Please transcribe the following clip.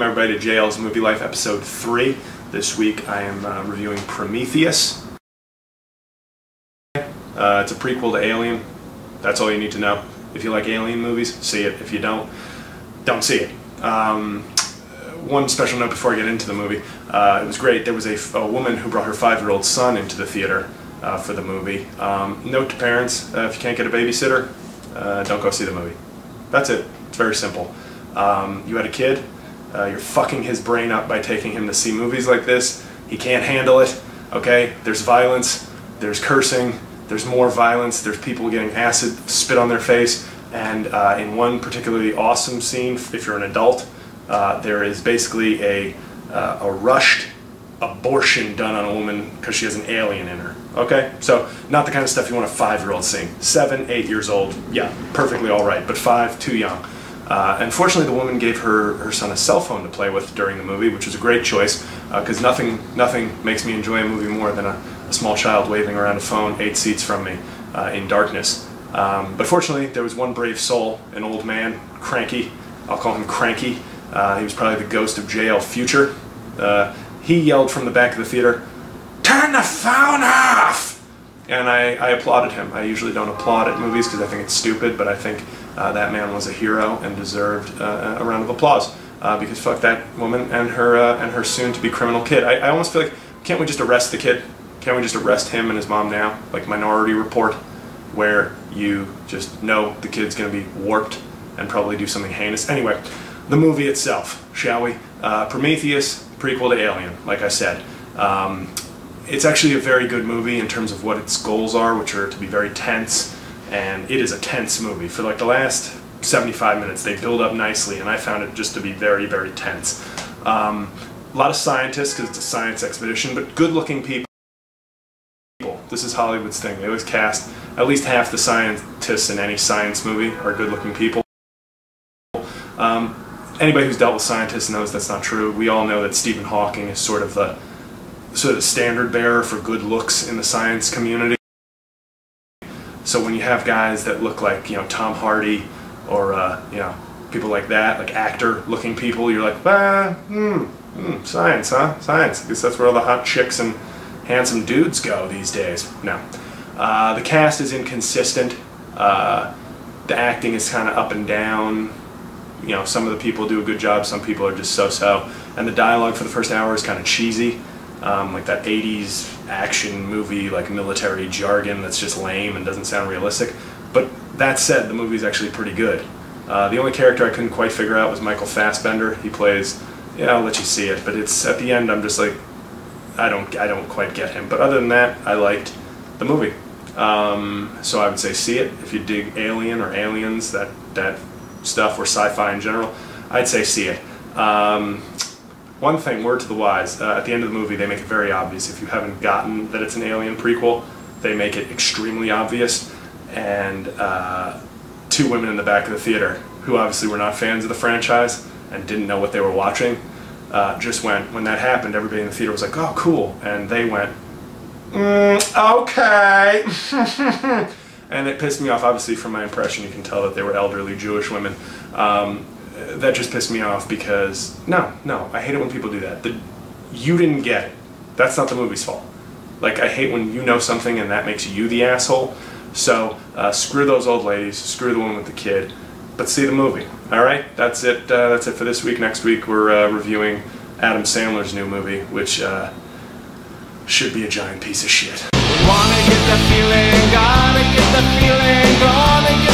Welcome everybody to JL's Movie Life episode 3. This week I am reviewing Prometheus. It's a prequel to Alien. That's all you need to know. If you like Alien movies, see it. If you don't see it. One special note before I get into the movie. It was great. There was a woman who brought her 5-year-old son into the theater for the movie. Note to parents, if you can't get a babysitter, don't go see the movie. That's it. It's very simple. You had a kid, you're fucking his brain up by taking him to see movies like this. He can't handle it, okay? There's violence, there's cursing, there's more violence, there's people getting acid spit on their face, and in one particularly awesome scene, if you're an adult, there is basically a rushed abortion done on a woman because she has an alien in her, okay? So, not the kind of stuff you want a 5-year-old seeing. 7, 8 years old, yeah, perfectly alright, but 5, too young. Unfortunately, the woman gave her son a cell phone to play with during the movie, which was a great choice, because nothing makes me enjoy a movie more than a small child waving around a phone 8 seats from me in darkness. But fortunately, there was one brave soul, an old man, Cranky. I'll call him Cranky. He was probably the ghost of JL Future. He yelled from the back of the theater, "Turn the phone off!" And I applauded him. I usually don't applaud at movies because I think it's stupid, but I think that man was a hero and deserved a round of applause because fuck that woman and her soon-to-be criminal kid. I almost feel like, can't we just arrest the kid? Can't we just arrest him and his mom now? Like Minority Report, where you just know the kid's going to be warped and probably do something heinous. Anyway, the movie itself, shall we? Prometheus, prequel to Alien, like I said. It's actually a very good movie in terms of what its goals are, which are to be very tense, and it is a tense movie. For like the last 75 minutes, they build up nicely, and I found it just to be very, very tense. A lot of scientists, because it's a science expedition, but good-looking people. This is Hollywood's thing. They always cast at least half the scientists in any science movie are good-looking people. Anybody who's dealt with scientists knows that's not true. We all know that Stephen Hawking is sort of the standard bearer for good looks in the science community. So when you have guys that look like, you know, Tom Hardy or you know, people like that, like actor-looking people, you're like, science, huh? Science. I guess that's where all the hot chicks and handsome dudes go these days. No. The cast is inconsistent. The acting is kind of up and down. You know, some of the people do a good job, some people are just so-so. And the dialogue for the first hour is kind of cheesy. Like that 80s action movie, like military jargon that's just lame and doesn't sound realistic. But that said, the movie's actually pretty good. The only character I couldn't quite figure out was Michael Fassbender. He plays, yeah, I'll let you see it, but it's at the end I'm just like, I don't quite get him. But other than that, I liked the movie. So I would say see it. If you dig Alien or Aliens, that stuff, or sci-fi in general, I'd say see it. One thing, word to the wise, at the end of the movie they make it very obvious. If you haven't gotten that it's an Alien prequel, they make it extremely obvious. And 2 women in the back of the theater, who obviously were not fans of the franchise and didn't know what they were watching, just went, when that happened, everybody in the theater was like, "Oh, cool," and they went, "Okay." And it pissed me off. Obviously from my impression you can tell that they were elderly Jewish women. That just pissed me off because, no, I hate it when people do that. You didn't get it. That's not the movie's fault. Like, I hate when you know something and that makes you the asshole. So, screw those old ladies, screw the woman with the kid, but see the movie. Alright? That's it for this week. Next week we're reviewing Adam Sandler's new movie, which should be a giant piece of shit. Wanna get the feeling, gotta get the feeling, gonna get